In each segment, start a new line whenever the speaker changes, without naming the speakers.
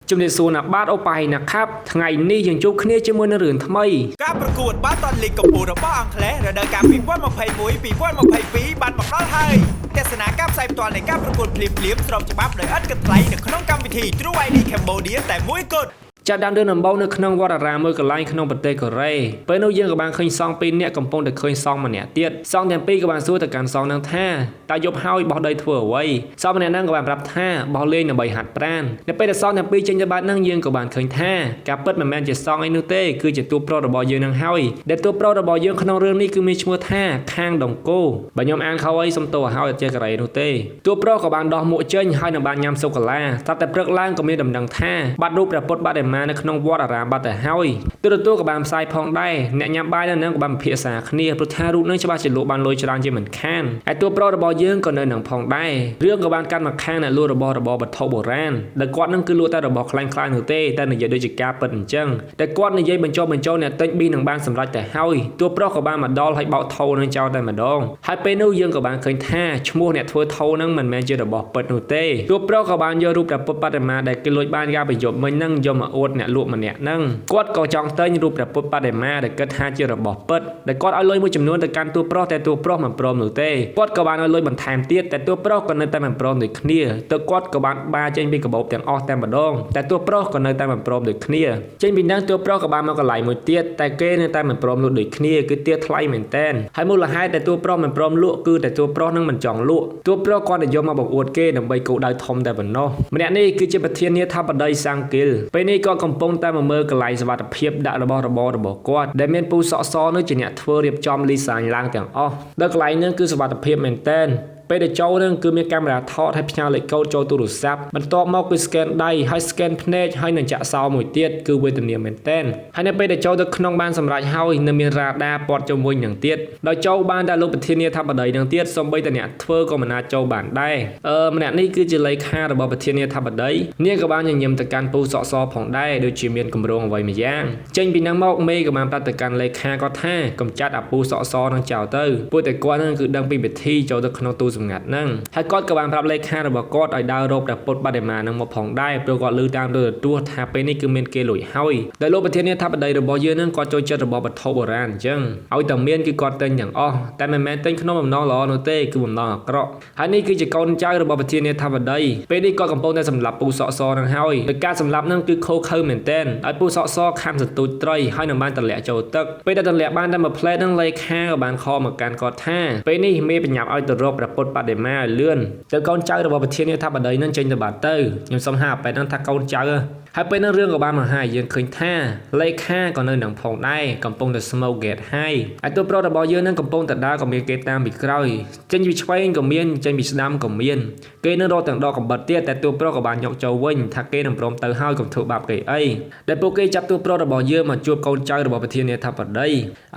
ជំរាបសួរណាបាទអូប៉ៃนะครับថ្ងៃនេះយើងជួបគ្នាជាមួយនឹងរឿងថ្មី
ការប្រកួតបាល់ទាត់លីកកម្ពុជារបស់អង់គ្លេសរដូវកាល2021-2022បានមកដល់ហើយទស្សនាការផ្សាយផ្ទាល់នៃការប្រកួតភ្លាមៗស្របច្បាប់ដោយឥតគិតថ្លៃនៅក្នុងកម្មវិធី True ID Cambodia តែមួយគត់
ចាប់ដើមដំបូងនៅក្នុងវត្តអារាមមួយកន្លែងក្នុងប្រទេសកូរ៉េពេលនោះយើងក៏បានឃើញសង្ឃពីរនាក់កំពុងតែឃើញសង្ឃម្នាក់ទៀតសង្ឃទាំងពីរក៏បានសួរទៅកាន់សង្ឃនឹងថាតើយប់ហើយបោះដីធ្វើអ្វីសង្ឃម្នាក់ហ្នឹងក៏បានប្រាប់ថាបោះលេងដើម្បីហាត់ប្រាណនៅពេលដែលសង្ឃទាំងពីរចេញទៅបាត់ហ្នឹងយើងក៏បានឃើញថាការពិតមិនមែនជាសង្ឃអីនោះទេគឺជាតួប្រុសរបស់យើងនឹងហើយដែលតួប្រុសរបស់យើងក្នុងរឿងនេះគឺមានឈ្មោះថាខាងដងគោបើខ្ញុំអានខុសអីសូមទោសឲ្យអត់ចេះកូរ៉េនោះទេតួប្រុសក៏បានដោះមួកចេញហើយនឹងបានញ៉ាំសូកូឡាស្រាប់តែព្រឹកឡើងក៏មានដំណឹងថាបាត់រូបព្រះពុទ្ធបដិមានៅក្នុងវត្តអារាមបាត់ទៅហើយទូរទស្សន៍ក៏បានផ្សាយផងដែរអ្នកញ៉ាំបាយនៅនឹងក៏បានពិភាក្សាគ្នាព្រោះថារូបនឹងច្បាស់ជាលក់បានលុយច្រើនជាមិនខានហើយតួប្រុសរបស់យើងក៏នៅនឹងផងដែររឿងក៏បានកាន់មកខាងអ្នកលក់របស់វត្ថុបុរាណដែលគាត់នឹងគឺលក់តែរបស់ខ្លាំងៗនោះទេតែនិយាយដូចជាការពិតអញ្ចឹងតែគាត់និយាយបញ្ចុះអ្នកទិញប៊ីនឹងបានសម្រេចទៅហើយតួប្រុសក៏បានមកដល់ហើយបោកថោនឹងចោលតែម្ដងហើយពេលនោះយើងក៏បានឃើញថាឈ្មោះអ្នកធ្វើថោនឹងមិនមែនជារបស់ពិតនោះទេតួប្រុសក៏បានយករូបព្រះពុទ្ធបដិមាដែលគេលួចបានកាលពីយប់មិញនឹងយកមកអួតអ្នកលក់ម្នាក់ហ្នឹងគាត់ក៏ចង់ទិញរូបព្រះពុទ្ធបដិមាដែលគិតថាជារបស់ពិតដែលគាត់ឲ្យលុយមួយចំនួនទៅកាន់តួប្រុសតែតួប្រុសមិនព្រមនោះទេគាត់ក៏បានឲ្យលុយបន្ថែមទៀតតែតួប្រុសក៏នៅតែមិនព្រមដូចគ្នាទៅគាត់ក៏បានបាចេញពីកាបូបទាំងអស់តែម្ដងតែតួប្រុសក៏នៅតែមិនព្រមដូចគ្នាចេញពីហ្នឹងតួប្រុសក៏បានមកកន្លែងមួយទៀតតែគេនៅតែមិនព្រមលក់ដូចគ្នាគឺទារថ្លៃមែនតែនហើយមូលហេតុដែលតួប្រុសមិនព្រមលក់គឺតែតួប្រុសនឹងមិនចង់លក់តួប្រុសគាត់ទៅយកមកបង្អួតគេដើម្បីគោលដៅធំតែប៉ុណ្ណោះម្នាក់នេះគឺជាប្រធានាធិបតីសាំងគីលពេលនេះក៏កំពុងតែមើលកន្លែងសុវត្ថិភាពដាក់របស់គាត់ដែលមានពូសក់សនោះជាអ្នកធ្វើរៀបចំលីសាញឡើងទាំងអស់ដល់កន្លែងហ្នឹងគឺសុវត្ថិភាពមែនតែនពេលដែលចូលនឹងគឺមានកាមេរ៉ាថតហើយផ្ញើលេខកូដចូលទូរស័ព្ទបន្ទាប់មកគឺ scan ដៃហើយ scan ភ្នែកហើយនឹងចាក់សោមួយទៀតគឺវេទនាមែនតែនហើយនៅពេលដែលចូលទៅក្នុងបានសម្រាប់ហើយនៅមានរ៉ាដាព័ទ្ធជុំវិញនឹងទៀតដោយចូលបានតែលោកប្រធានាធិបតីនឹងទៀតសូម្បីតែអ្នកធ្វើក៏មិនអាចចូលបានដែរម្នាក់នេះគឺជាលេខារបស់ប្រធានាធិបតីនាងក៏បានញញឹមទៅកាន់ពូសក់សផងដែរដូចជាមានគម្រោងអ្វីមួយយ៉ាងចេញពីនឹងមកមេក៏បានប្រាប់ទៅកាន់លេខាគាត់ថាកំចាត់អាពូសក់សនឹងចោលទៅពួកតែគាត់នឹងគឺដឹងពីវិធីចូលទៅក្នុងទូសម្ងាត់ហ្នឹងហើយគាត់ក៏បានប្រាប់លេខារបស់គាត់ឲ្យដើររកព្រះពុទ្ធបដិមានឹងមកផងដែរព្រោះគាត់ឮតាមទូរទស្សន៍ថាពេលនេះគឺមានគេលួចហើយដែលលោកប្រធានាធិបតីរបស់យើងនឹងគាត់ចូលចិត្តរបស់វត្ថុបុរាណអញ្ចឹងឲ្យតែមានគឺគាត់ទិញទាំងអស់តែមិនមែនទិញក្នុងបំណងល្អនោះទេគឺបំណងអាក្រក់ហើយនេះគឺជាកូនចៅរបស់ប្រធានាធិបតីពេលនេះគាត់កំពុងតែសម្លាប់ពូសក់សនឹងហើយដោយការសម្លាប់នឹងគឺខូខើមែនតែនឲ្យពូសក់សខាំសន្ទូចត្រីហើយនឹងបានទម្លាក់ចូលទឹកពេលដែលទម្លាក់បានតែមួយផ្លែនឹងលេខាក៏បានខកមកកាន់គាត់ថាពេលនេះមេបញ្ញាប់ឲ្យទៅរកព្រះពុទ្ធបដិមាឲ្យលឿនទៅកូនចៅរបស់ប្រធានាធិបតីនឹងចេញទៅបាត់ទៅខ្ញុំសុំហាបែបហ្នឹងថាកូនចៅហើយពេលហ្នឹងរឿងក៏បានមកហើយយើងឃើញថាលេខាក៏នៅនឹងផងដែរកំពុងតែ smoke get high ហើយតួប្រុសរបស់យើងនឹងកំពុងតែដើរក៏មានគេតាមពីក្រោយចេញពីឆ្វេងក៏មានចេញពីស្ដាំក៏មានគេនឹងរកទាំងដកកំបិតទៀតតែតួប្រុសក៏បានយកចូលវិញថាគេនឹងព្រមទៅហើយកុំធ្វើបាបគេអីដែលពួកគេចាប់តួប្រុសរបស់យើងមកជួបកូនចៅរបស់ប្រធានាធិបតី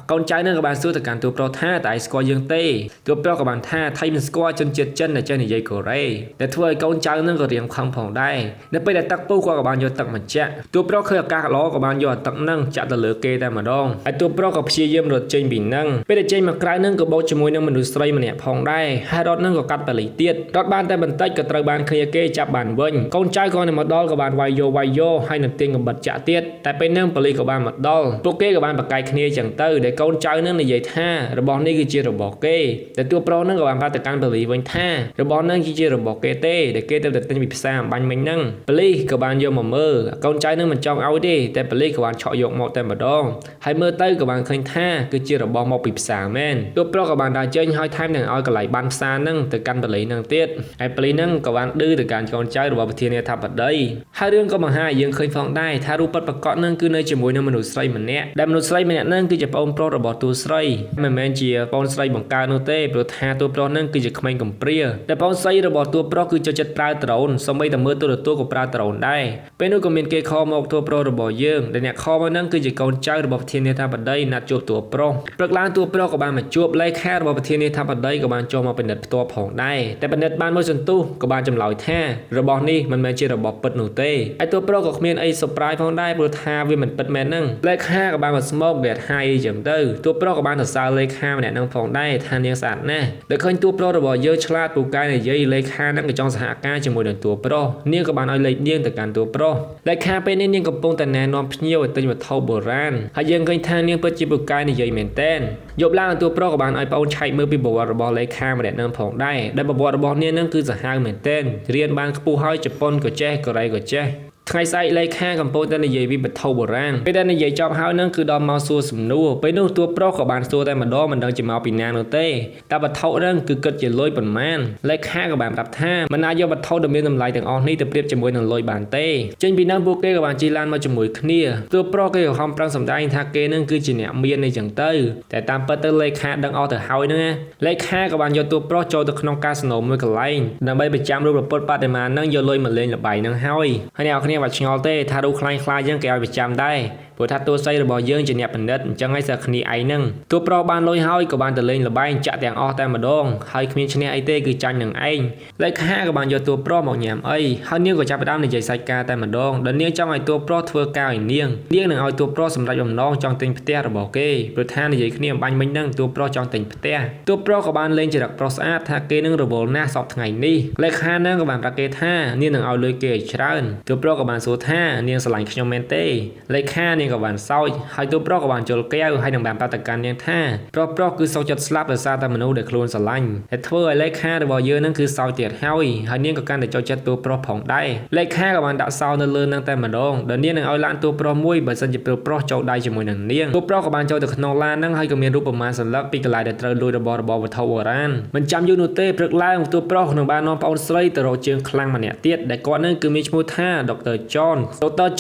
កូនចៅនឹងក៏បានសួរទៅកាន់តួប្រុសថាតើឯងស្គាល់យើងទេតួប្រុសក៏បានថាថៃមិនស្គាល់ជនជាតិចិនដែលចេះនិយាយកូរ៉េដែលធ្វើឲ្យកូនចៅនឹងក៏រៀងខឹងផងដែរនៅពេលដែលទឹកពុះគាត់ក៏បានយកទឹកមកចាក់តួប្រុសឃើញឱកាសល្អក៏បានយកទឹកនឹងចាក់ទៅលើគេតែម្ដងហើយតួប្រុសក៏ព្យាយាមរត់ចេញពីនឹងពេលដែលចេញមកក្រៅនឹងក៏បោកជាមួយនឹងមនុស្សស្រីម្នាក់ផងដែរហើយរត់នឹងក៏កាត់បលីទៀតរត់បានតែបន្តិចក៏ត្រូវបានឃើញគេចាប់បានវិញកូនចៅក៏នៅមកដល់ក៏បានវាយយកហើយនឹងទាញកំបិតចាក់ទៀតតែពេលនឹងបលីក៏បានមកដល់ពួកគេក៏បានប្រកែកគ្នាចឹងទៅដែលកូនចៅនឹងនិយាយថារបស់នេះគឺជារបស់គេតែតួប្រុសនឹងក៏បានប្រាប់ទៅកាន់បលីវិញថារបស់នឹងគឺជារបស់គេទេដែលគេទៅទិញពីផ្សារអំបញ្ញមិញហ្នឹងបលីក៏បានយកមកមើលកូនចៅនឹងមិនចង់ឲ្យទេតែបលីក៏បានឆក់យកមកតែម្ដងហើយមើលទៅក៏បានឃើញថាគឺជារបស់មកពីផ្សារមែនតួប្រុសក៏បានដើរចេញហើយថែមទាំងឲ្យកន្លែងបានផ្សារនឹងទៅកាន់បលីនឹងទៀតហើយបលីនឹងក៏បានឌឺទៅកាន់កូនចៅរបស់ប្រធានាធិបតីហើយរឿងក៏បង្ហាញយើងឃើញផងដែរថារូបពិតប្រាកដនឹងគឺនៅជាមួយនឹងមនុស្សស្រីម្នាក់ដែលមនុស្សស្រីម្នាក់នឹងគឺជាប្អូនប្រុសរបស់តួស្រីមិនមែនជាប្អូនស្រីបង្កើតនោះទេព្រោះថាតួប្រុសនឹងគឺជាក្មេងកំព្រាតែប្អូនស្រីរបស់តួប្រុសគឺចូលចិត្តប្រើដ្រូនសូម្បីតែមើលទូរទស្សន៍ក៏ប្រើដ្រូនដែរពេលនោះក៏មានគេខលមកតួប្រុសរបស់យើងដែលអ្នកខលមកនឹងគឺជាកូនចៅរបស់ប្រធានាធិបតីណាត់ជួបតួប្រុសព្រឹកឡើងតួប្រុសក៏បានមកជួបលេខារបស់ប្រធានាធិបតីក៏បានចូលមកពិនិត្យផ្ទាល់ផងដែរតែពិនិត្យបានមួយសន្ទុះក៏បានចម្លើយថារបស់នេះមិនមែនជារបស់ពិតនោះទេហើយតួប្រុសក៏គ្មានអី surprise ផងដែរព្រោះថាវាមិនពិតមែនហ្នឹងលេខាក៏បានមក smoke get high ចឹងទៅតួប្រុសក៏បានសរសើរលេខាម្នាក់ហ្នឹងផងដែរថានាងស្អាតណាស់ដែលឃើញតួប្រុសរបស់យើងឆ្លាតពូកែនិយាយលេខាហ្នឹងក៏ចង់សហការជាមួយនឹងតួប្រុសនាងក៏បានឲ្យលេខនាងទៅកាន់តួប្រុស และค่าเป็นนี่ยังกำปงแต่แน่นอนเพี้ยวแต่ยังเท่าโบราณหายังเคยทานยังเปิดจีบกายในใหญ่เหม็นเต้นยบล่างตัวโปรกับบานไอปอนใช้มือปีบวรบอลเลยค่ามาแดดน้ำผงได้บวรบอลเนี่ยนั่นคือจะหางเหม็นเต้นเรียนบานปูห้อยจะปนก็แจ้ก็ไรก็แจ้ไงใส่เลยค่ากำปงแต่ในใหญ่วิบัติเท่าโบราณไปแต่ในใหญ่จอบห้าวนั่นคือดอมมาซัวสมนูไปนู่นตัวโปรกับบานซัวแต่มาดอมันดังจะมาปีนานเต้แต่บัดเท่านั่นคือเกิดจะลอยปนมันเลยค่ากับบานรับท่ามันนายบัดเท่าดำเนินทำลายแต่ออนนี่แต่เปรียบจะมวยนั่งลอยบานเต้จนปีนั้นโบเก้กับบานจีรันมาจมวยเคลียตัวโปรเกี่ยวกับความปรังสำได้ทาเกนั่นคือจีเนียเมียนในจังเต้แต่ตามเปิดเตเลยค่าดังเอาแต่ห้าวนั่นไงเลยค่ากับบานโยตัวโปรโจตัวขนมกาสนมมือกับไลน์ดังใบไปจำรูปปดปัดแต่มานั่งโยลอยมาเล่นละใบนั่งห้าวให้แนวคะแนนวัดชงอลเต้ถ้าดูคล้ายยังแกเอาไปจำได้พอถ้าตัวไซระบอยเยื่อจะเนี่ยเป็นเด็ดจังให้สักนีไอ้นั่งตัวโปรบานลอยห้อยกับบานตะเลงละใบจะแต่งออกแต่มาดองให้ขมิ้นชนะไอเต้คือจันหนึ่งไอ้เลยค่ากับบานโยตัวโปรหมอกแยมไอ้เขาเนี้ยก็จะไปดำในใจใส่กาแต่มาดองเดินเนี้ยจังไอตัวโปรทัวร์กาวเนี้ยหนึ่งเอาตัวโปรสำหรับยมน้องจองติงเตี้ยระบอกเก้โปรท่านในใจขมิ้นบันไม่นั่งตัวโปรจองติงเตี้ยตัวโปรกับบานเล่นจะดักโปรสะอาดถ้าเก้นั่งระบบหน้าสอบไงนี่เลยค่านั่งกับบานประเกท่าเนี้ยหนึ่งเอาเลยเกยชราตัวโปรกับบานโซท่าเนี้ยสลายขยมเมนเต้เลยค่าเนี้ยกับบานเศร้าให้ตัวโปรกับบานโจลแก้วให้หนังแบบปฏิการยังท่าโปรคือเสาจัดสลับแต่ซาตามนุษย์เด็กโคลนสลังแต่เธอเลขค่าระบเยอะนั่นคือเสาเตียดเฮาให้เนี้ยกับการเด็กโจจัดตัวโปรผ่องได้เลขค่ากับบานดาวเสาเนินเลื่อนนั่งแต่มาดองเดี๋ยวนี้นั่งเอาล้านตัวโปรมุ้ยบัดสัญญาโปรโจได้จมูกหนังเนี้ยตัวโปรกับบานโจแต่ขนมล้านนั่งให้กับมีรูปประมาณสัญลักษณ์ปีกลายเด็ดเตอร์ลุยระบวัฒวรันมันจำยูนูเต้พลึกไล่ของตัวโปรของบ้านน้องปอนสไลต์แต่เราเจียงคลังมันเนี่ยเตี้ยแต่ก่อนนั่นคือมีชมูท่าดรจ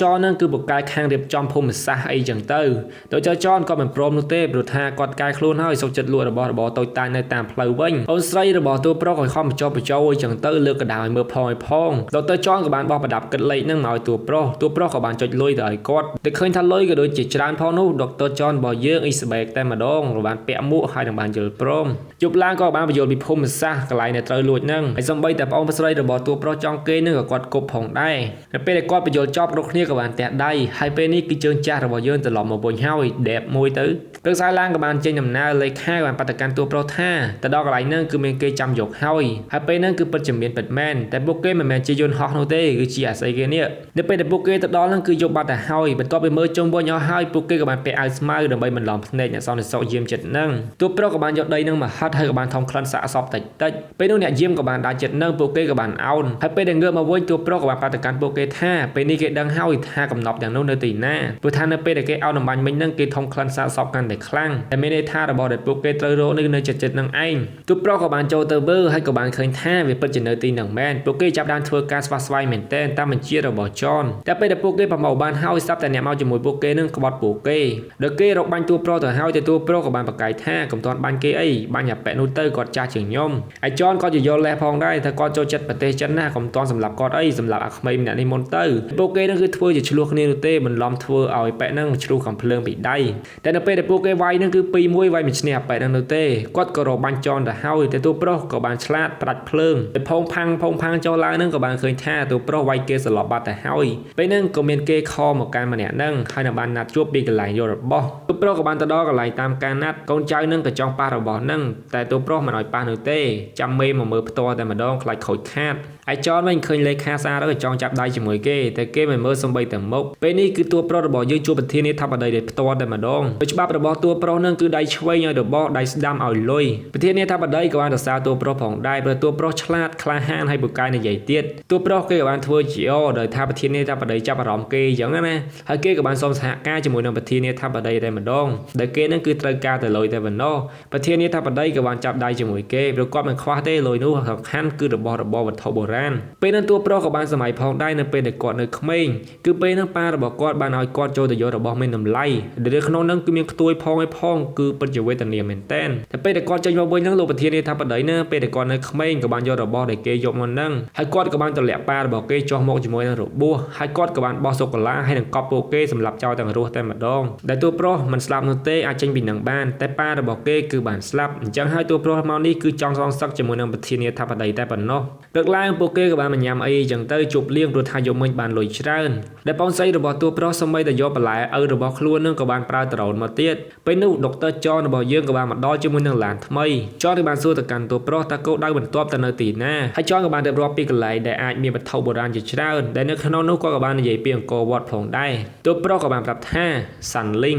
อห์นนั่นคือบุกกายข้างเรียบจอมพมซาไอจังเตอร์โดยเจ้าจอห์นก็เป็นโปรนูเต้บรุษากอดกายคลุนให้สกจัดลัวระบตัวตายในตามเพลย์วิ่งออนไซด์ระบตัวโปรคอยข้อมจอไปโจยจังเตอร์เลือกกระดาษเมื่อพอยพองดรจอห์นกับบานบอประดับกันเลยนั่งมาตัวโปรกับบานจดลุยแต่กอดแต่เคยทันลุยก็โดยจิตจานพอนู้ดรจอห์นบอเยอะอิสเบกแต่มาดองระบานเปะมุให้ทางบานจดโปรจุบล่างก็บานประโยชน์มีพุ่มซากลายในเตอร์ลุยนั่งไอ้สมบัยแต่ปองพัสดุระบตัวโปรจองเกยนั่งกับกอดกบผ่องได้แต่เป็นกอดประโยชน์จอบรกเนี่ยกับบานแตะได้ให้เป็นนี่กิจเชิงจ้าระบเยอะตลอดมาบนเฮาเด็บมวยตื้อเรื่องสายล่างกับบานเจนนำหน้าเลยค่ากับบานปฏิการตัวโปรท่าแต่ดอกอะไรนั่นคือเมนเกยจำหยกเฮาให้เป็นนั่นคือปัจจุบันเป็ดแมนแต่โปเกมันแมนจะโยนฮอกโนเต้คือเชียร์ใส่เกเนี่ยเดี๋ยวเป็นแต่โปเกตัดดอนั่นคือโยบัตแต่เฮาเป็นก็ไปเมื่อจงบนยอเฮาโปเกกับบานเปไอสมาร์ดับใบมันหลอมเนตเนี่ยซอนในโซเยี่ยมจัดนั่งตัวโปรกับบานยอดได้นั่งมาฮัทให้กับบานทองคลันสะสอบแต่เป็นนู่นเนี่ยเยี่ยมกับบานได้จัดนั่งโปเกกับบานเอาให้เป็นเงินมาวนตัวโปรกับบานปฏิการโปเกท่าเป็นนี่เกดังเฮาท่ากำนอบอย่างนู้นในตีหน้าตัวท่านนั่นเป็นแต่เกเอาหนังบันไม่นั่งเกทองคลันสะสอบกันแต่คลั่งแต่ไม่ได้ท่าระบอเด็ดโปเกเตอร์โรนึงในจัดนั่งไอตัวโปรกับบานโจเตอร์เบอร์ให้กับบานเคยท่าเวปัจจุบันตีหนังแมนโปเกจับด้านทัวร์การสปาสไวเหม็นเต้นตามมันเชียร์ระบอจอนแต่เป็นแต่โปเกประมาบานเฮาซับแต่เนี่ยมาจมูกโปเกนึงกบฏโปเกเด็กเกรกบานตัวโปรแต่เฮาแต่ตัวโปรกับบานปากไก่ท่ากำตอนบานเกไอบานหยับแปะนูเตอร์กอดจ่าเฉียงย่อมไอจอนก็จะโยนแลพองได้ถ้ากอดโจจัดปะเตจันหน้ากำตอนสำหรับกอดไอสำหรับอักเมย์เนี่ยในมอนเตอร์โปเกนั่นคือทัวร์จะชลูคเนนูเต้มันล้อมทัวร์เอาไอแปะนั่งชลูของเพลิงปีได้แต่ในเป็นแต่โปเกไวนั่นคือปีมวยไวมันเนี่ยแปะนั่งนูเต้กอดกระโดดบานจอนแต่เฮาแต่ตัวโปรกับบานฉลาดปรัดเพลิงแต่พงพังเจ้าลายนั่งกับบานเคยท่าตัวโปรไวเกสลอบาแต่เฮาไปนั่งก็เมนเกคอหมกการมาเนี่ยนั่งให้นบานนัดจวบปีกันไหลโยรบอตัวโปรกับบานตะดอกันไหลตามการนัดกองใจนั่งกับจองปลาระบอนั่งแต่ตัวโปรมาหน่อยปลาหนึ่งเต้จำเมย์มาเมื่อตัวแต่มาดองคลายขดคาดไอจอนมันเคยเลยคาซาแล้วก็จองจับได้จมูกเก้แต่เก้มันเมื่อสมบัยแต่มกเป็นนี่คือตัวโปรระบอยืดจูประเทศนี้ทำอะไรเด็ดตัวแต่มาดองโดยเฉพาะระบอตัวโปรนั่งคือได้ช่วยยังระบอได้ดำเอาลอยประเทศนี้ทำอะไรกับวันแต่ซาตัวโปรผ่องได้เพื่อตัวโปรฉลาดคลาห้านให้บุกกายในใหญ่เตี้ยตัวโปรเก้กับวันทัวร์จีโอโดยทำประเทศนี้ทำอะไรจับอารมณ์เก้อย่างนั้นนะให้เก้กับวันสมสหก้าจมูกในประเทศนี้ทำอะไรแต่มาดองโดยเก้นั่นคือตระการแต่ลอยแต่วันนอประเทศนี้ทำอะไรกับวันจับได้จมูกเก้ประกอบมันคว้าได้ลอยนู้นสำคัญคือระบอวัฒนโบราณเป็นนั่นตัวโปรกับบานสมัยพองได้นั่นเป็นเด็กกอดในเขมรคือเป็นนั่งปลาระบกอดบานเอากอดโจแต่โยระบไม่นำไล่เด็กขนมนั่งคือมีตัวพองไอพองคือปัจจุบันเนียมเหม็นเต้นแต่เป็นเด็กกอดใจมาบนนั่งโลประเทศนี้ทำอะไรเนี่ยเป็นเด็กกอดในเขมรกับบานโยระบเด็กเกยยมันนั่งให้กอดกับบานตะแหลกปลาระบเกยจอมกจมวยนั่งระบัวให้กอดกับบานบอสกลาให้หนังกอบโปเกสำหรับเจ้าต่างรัวแต่มาดองแต่ตัวโปรมันสลับนุเต้อาจจะเป็นหนังบ้านแต่ปลาระบเกคือบานสลับจังให้ตัวโปรมานี่คือจองซองซักจมวยนั่งประเทศนี้ทำอะไรแต่ปนนอกเลิกล่างโปเกกับบานมันยำไอจังเต้จุบเลี้ยงตัวทายม មិញបានលុយច្រើនដែលបងស្រីរបស់តួប្រុសសម្បីតែយកបន្លែឪរបស់ខ្លួននឹងក៏បានប្រើដ្រូនមកទៀតពេលនោះដុកទ័រចនរបស់យើងក៏បានមកដល់ជាមួយនឹងឡានថ្មីចនក៏បានសួរទៅកាន់តួប្រុសតើគោលដៅបន្ទាប់ទៅនៅទីណាហើយចនក៏បានរៀបរាប់ពីកន្លែងដែលអាចមានវត្ថុបុរាណជាច្រើនដែលនៅក្នុងនោះគាត់ក៏បាននិយាយពីអង្គរវត្តផងដែរតួប្រុសក៏បានប្រាប់ថាសាន់លីង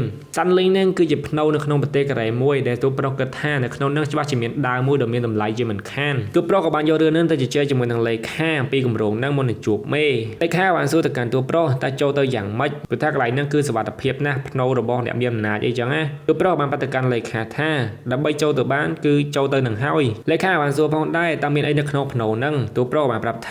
នឹងគឺជាភ្នៅនៅក្នុងប្រទេសកូរ៉េមួយដែលតួប្រុសគិតថានៅក្នុងនោះច្បាស់ជាមានដាវមួយដ៏មានតម្លៃជាមិនខានតួប្រុសក៏បានយករឿងនេះទៅជជែកជាមួយនឹងលេខាអំពីគម្រោងនឹងមុននឹងជួបមេលេខាបានសួរទៅកាន់តួប្រុសតើចូលទៅយ៉ាងម៉េចព្រោះថាកន្លែងហ្នឹងគឺសុវត្ថិភាពណាស់ភ្នៅរបស់អ្នកមានអំណាចអីចឹងណាតួប្រុសបានប្រាប់ទៅកាន់លេខាថាដើម្បីចូលទៅបានគឺចូលទៅនឹងហើយលេខាបានសួរផងដែរតើមានអីនៅក្នុងភ្នៅហ្នឹងតួប្រុសបានប្រាប់ថា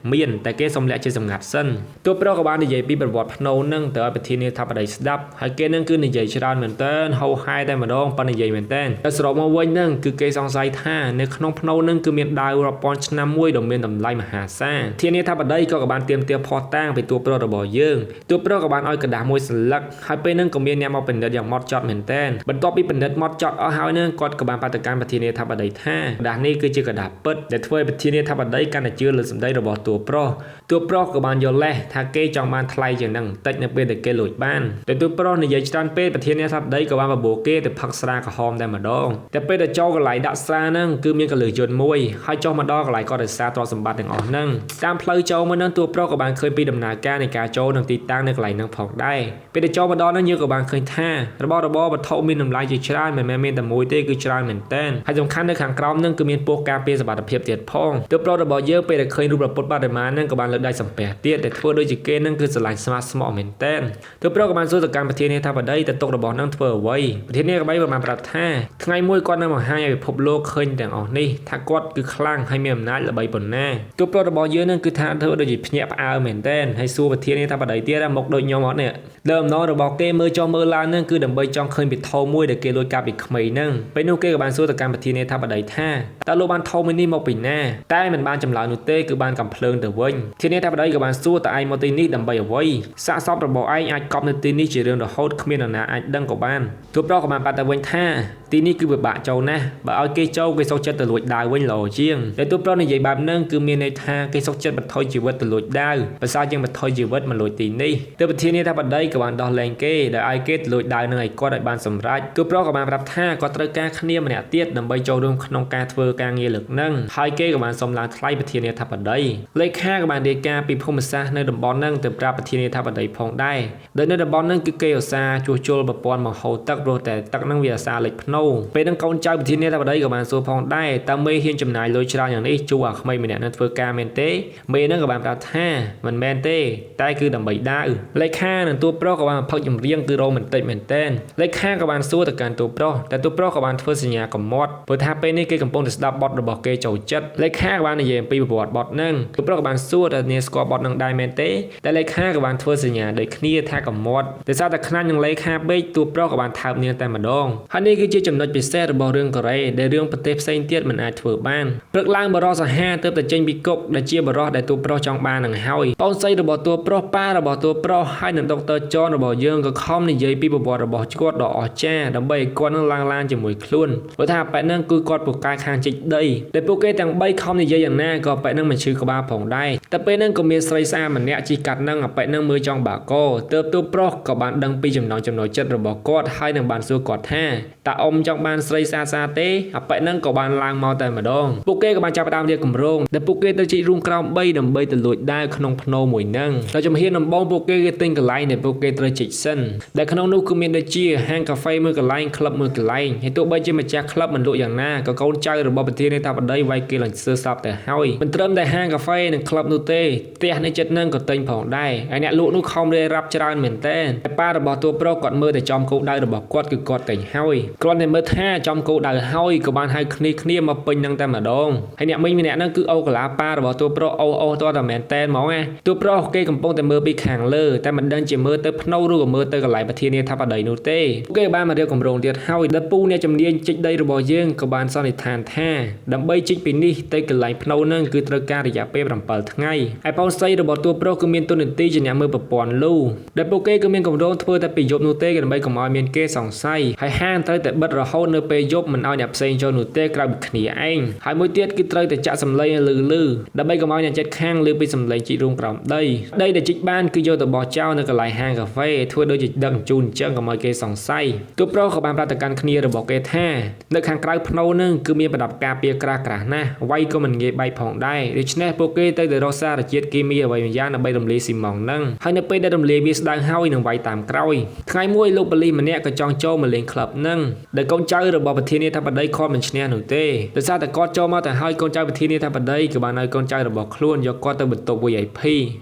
មានតែគេសុំលាក់ជាសម្ងាត់សិនតួប្រុសក៏បាននិយាយពីប្រវត្តិភ្នៅហ្នឹងទៅឲ្យប្រធានាធិបតីស្ដាប់ហើយគេហ្នឹងគឺនិយាយច្រើនមែនតើហៅហែតែម្ដងប៉ុន្តែនិយាយមែនតើតែសរុបមកវិញហ្នឹងគឺគេសង្ស័យថានៅក្នុងភ្នៅហ្នឹងគឺមានដាវរាប់ពាន់ឆ្នាំមួយដ៏មានតម្លៃមហាសាលធានាធិបតីក៏បានទាមទារភស្តុតាងពីតួប្រុសរបស់យើងតួប្រុសក៏បានឲ្យកដាស់មួយសន្លឹកហើយពេលហ្នឹងក៏មានអ្នកមកពិនិត្យយ៉ាងម៉ត់ចត់មែនតើបន្ទាប់ពីពិនិត្យម៉ត់ចត់អស់ហើយហ្នឹងគាត់ក៏បានប្រាប់ទៅកាន់ប្រធានាធិបតីថាកដាស់នេះគឺជាកដាស់ពិតដែលធ្វើឲ្យប្រធានាធិបតីកាន់តែជឿលើសម្ដីរបស់តួប្រុសក៏បានយល់លេសថាគេចង់បានថ្លៃជាងហ្នឹងតិចនៅពេលដែលគេលួចបានតែតួប្រុសនិយាយច្រើនពេកប្រធានាធិបតីក៏បានបបួលគេទៅផឹកស្រាក្រហមតែម្ដងតែពេលដែលចូលកន្លែងដាក់ស្រាហ្នឹងគឺមានកលឹះយន្តមួយហើយចុះមកដល់កន្លែងគាត់រសារទ្រព្យសម្បត្តិទាំងអស់ហ្នឹងតាមផ្លូវចូលមកហ្នឹងតួប្រុសក៏បានឃើញពីដំណើរការនៃការចូលនឹងទីតាំងនៅកន្លែងហ្នឹងផងដែរពេលដែលចូលមកដល់ហ្នឹងយើងក៏បានឃើញថារបស់របរវត្ថុមានតម្លៃជាច្រើនមិនមែនមានតែមួយទេគឺច្រើនមែនតើហើយសំខាន់នៅខាងក្រោមហ្នឹងគឺមានពោះការពារសុវត្ថិភាពទៀតផងតួប្រុសរបស់យើងពេលដែលឃើញរូបព្រះពុទ្ធបដិមាហ្នឹងក៏បានលើកដៃសំពះទៀតដែលធ្វើដូចជាគេហ្នឹងគឺស្រឡាញ់ស្មាស្មោះមែនតើតួប្រុសក៏បានសួរទៅកាន់ប្រធានាធិបតីទៅទុករបស់ហ្នឹងធ្វើអ្វីប្រធានាធិបតីក៏បានប្រាប់ថាថ្ងៃមួយគាត់នឹងបង្ហាញឲ្យពិភពលោកឃើញទាំងអស់នេះថាគាត់គឺខ្លាំងហើយមានអំណាចល្បីប៉ុណ្ណាតួប្រុសរបស់យើងហ្នឹងគឺថាធ្វើដូចជាភ្ញាក់ផ្អើលមែនតើហើយសួរប្រធានាធិបតីទៀតមកដូចខ្ញុំអត់នេះដើមអំណងរបស់គេមើលចុះមើលឡើងហ្នឹងគឺដើម្បីចង់ឃើញពីថោមួយដែលគេលួចកាប់ពីក្មេងហ្នឹងពេលនោះគេក៏បានសួរទៅកាន់ប្រធានាធិបតីថាតើលោកបានថោមួយនេះមកពីណាតែមិនបានចម្លើយនោះទេគឺបានកំភ្លើងទៅវិញប្រធានាធិបតីក៏បានសួរតើឯងមកទីនេះដើម្បីអ្វីសាកសពរបស់ឯងអាចកប់នៅទីនេះជារឿងរហូតគ្មាននរណាអាចដឹងក៏បានតួប្រុសក៏បានប្រាប់ទៅវិញថាទីនេះគឺពិបាកចូលណាស់បើឲ្យគេចូលគេសុខចិត្តទៅលួចដាវវិញល្អជាងតែតួប្រុសនិយាយបែបហ្នឹងគឺមានន័យថាគេសុខចិត្តបន្ថយជីវិតទៅលួចដាវប្រសើរជាងបន្ថយជីវិតមកលួចទីនេះទើបប្រធានាធិបតីក៏បានដោះលែងគេដោយឲ្យគេទៅលួចដាវនឹងឲ្យគាត់ឲ្យបានសម្រេចតួប្រុសក៏បានប្រាប់ថាគាត់ត្រូវការគ្នាម្នាក់ទៀតដើម្បីចូលរួមក្នុងការធ្វើការងារលើកហ្នឹងហើយគេក៏បានសុំឡើងថ្លៃប្រធានាធិបតីលេខាក៏បានរាយការណ៍ពីភូមិសាស្ត្រនៅតំបន់ហ្នឹងទៅប្រាប់ប្រធានាធិបតីផងដែរដោយនៅតំបន់ហ្នឹងគឺគេឧស្សាហ៍ជួសជុលប្រព័ន្ធបង្ហូរទឹកព្រោះតែទឹកហ្នឹងវាអាសាលេចភ្នោពេលហ្នឹងកូនចៅប្រធានាធិបតីក៏បានសួរផងដែរតើមេហ៊ានចំណាយលុយច្រើនយ៉ាងនេះជួអាក្មេងម្នាក់នឹងធ្វើការមែនទេមេហ្នឹងក៏បានប្រាប់ថាមិនមែនទេតែគឺដើម្បីដាវលេខានិងតួប្រុសក៏បានផឹកចម្រៀងគឺរ៉ូមែនទិកមែនតើលេខាក៏បានសួរទៅកាន់តួប្រុសតែតួប្រុសក៏បានធ្វើសញ្ញាកំមាត់ព្រោះថាពេលនេះគេកំពុងតែស្ដាប់បទរបស់គេចូលចិត្តលេខាក៏បាននិយាយអំពីប្រវត្តិបទហ្នឹងតួប្រុសក៏បានសួរតើនាងស្គាល់បទហ្នឹងដែរមែនទេតែលេខាក៏បានធ្វើសញ្ញាដូចគ្នាថាកំមាត់ដោយសារតែខ្លាចនឹងលេខាពេកតួប្រុសក៏បានថើបនាងតែម្ដងហើយនេះគឺជាចំណុចពិសេសរបស់រឿងកូរ៉េដែលរឿងប្រទេសផ្សេងទៀតមិនអាចធ្វើបានព្រឹកឡើងបរិសសាហាទើបតែចេញពីគុកដែលជាបរិសដែលតួប្រុសចង់បាននឹងហើយបងស្រីរបស់តួប្រុសប៉ារបស់តួប្រុសហើយនិងដុកទ័រចនរបស់យើងក៏ខំនិយាយពីប្រវត្តិរបស់គាត់ដ៏អស្ចារ្យដើម្បីឲ្យគាត់នឹងឡើងឡានជាមួយខ្លួនព្រោះថាប៉ែហ្នឹងគឺគាត់ពូកែខាងជីកដីតែពួកគេទាំង3ខំនិយាយយ៉ាងណាក៏ប៉ែហ្នឹងមិនឈឺក្បាលផងដែរតែពេលហ្នឹងក៏មានស្រីស្អាតម្នាក់ជិះកាត់ហ្នឹងប៉ែហ្នឹងមើលចង់បាកោទើបតួប្រុសក៏បានដឹងពីចំណូលចិត្តរបស់គាត់ហើយនឹងបានសួរគាត់ថាតើអ៊ំចង់បានស្រីស្អាតទេប៉ែហ្នឹងក៏បានឡើងមកតែម្ដងពួកគេក៏បានចាប់ផ្ដើមរៀបគម្រោងដែលពួកគេទៅជីករូងក្រោម3ដើម្បីទៅលួចដាវក្នុងភ្នោមួយហ្នឹងតែជំហានដំបូងពួកគេទិញកន្លែងដែលពួកគេត្រូវជីកសិនដែលក្នុងនោះគឺមានដូចជាហាងកាហ្វេមួយកន្លែងក្លឹបមួយកន្លែងហើយទោះបីជាម្ចាស់ក្លឹបមិនលក់យ៉ាងណាក៏កូនចៅរបស់ប្រធានាធិបតីវាយគេឡើងសើស្រាប់ទៅហើយមិនត្រឹមតែហាងកាហ្វេនិងក្លឹបនោះទេផ្ទះនៅជិតហ្នឹងក៏ទិញផងដែរហើយអ្នកលក់នោះខំរាយរាប់ច្រើនមែនតើប៉ារបស់តួប្រុសគាត់មើលតែចំគោលដៅរបស់គាត់គឺគាត់ទិញហើយគ្រាន់តែមើលថាចំគោលដៅហើយក៏បានហៅគ្នាមកពេញហ្នឹងតែម្ដងហើយអ្នកមិញម្នាក់ហ្នឹងគឺអូកាឡាប៉ារបស់តួប្រុសអូតតែមែនតើហ្មងណាតួប្រុសគេកំពុងតែមើលពីខាងលើតែមិនដឹងជាមើលទៅភ្នៅឬក៏មើលទៅកន្លែងប្រធានាធិបតីនោះទេគេបានមករៀបគម្រោងទៀតហើយដល់ពូអ្នកជំនាញជីកដីរបស់យើងក៏បានសន្និដ្ឋានថាដើម្បីជីកពីនេះទៅកន្លែងភ្នៅហ្នឹងគឺត្រូវការរយៈពេល7ថ្ងៃហើយបងស្រីរបស់តួប្រុសគឺមានតួនាទីជាអ្នកមើលប្រព័ន្ធលូដែលពួកគេគឺមានគម្រោងធ្វើតែពីយប់នោះទេដើម្បីកុំឲ្យមានគេសង្ស័យហើយហាងត្រូវតែបិទ រហូតនៅពេលយប់មិនឲ្យអ្នកផ្សេងចូលនោះទេក្រៅពីគ្នាឯងហើយមួយទៀតគឺត្រូវតែចាក់សម្លេងលឺដើម្បីកុំឲ្យអ្នកចិត្តខាងលឺពីសម្លេងជីករួមក្រោមដីដែលជីកបានគឺយកទៅបោះចោលនៅកន្លែងហាងកាហ្វេធ្វើដូចជាដឹកជូនអញ្ចឹងកុំឲ្យគេសង្ស័យទូប្រុសក៏បានប្រាប់ទៅកាន់គ្នារបស់គេថានៅខាងក្រៅភ្នូនឹងគឺមានប្រដាប់ការពារក្រាស់ណាស់វាយក៏មិនងាយបែកផងដែរដូច្នេះពួកគេទៅរកសារជាតិគីមីអ្វីយ៉ាងដើម្បីរំលាយស៊ីម៉ងហ្នឹងហើយនៅពេលដែលរំលាយវាស្ដើងហើយនឹងវាយតាមក្រោយថ្ងៃមួយលោកប៉ូលីសម្នាក់ក៏ចង់ចូលមកលេងក្លឹបហ្នឹងដែលកូនចៅរបស់ប្រធានាធិបតីគាត់មិនឈ្នះនោះទេដោយសារតែគាត់ចូលមកទៅហើយកូនចៅប្រធានាធិបតីក៏បានឲ្យកូនចៅរបស់ខ្លួនយកគាត់ទៅបន្ទប់ VIP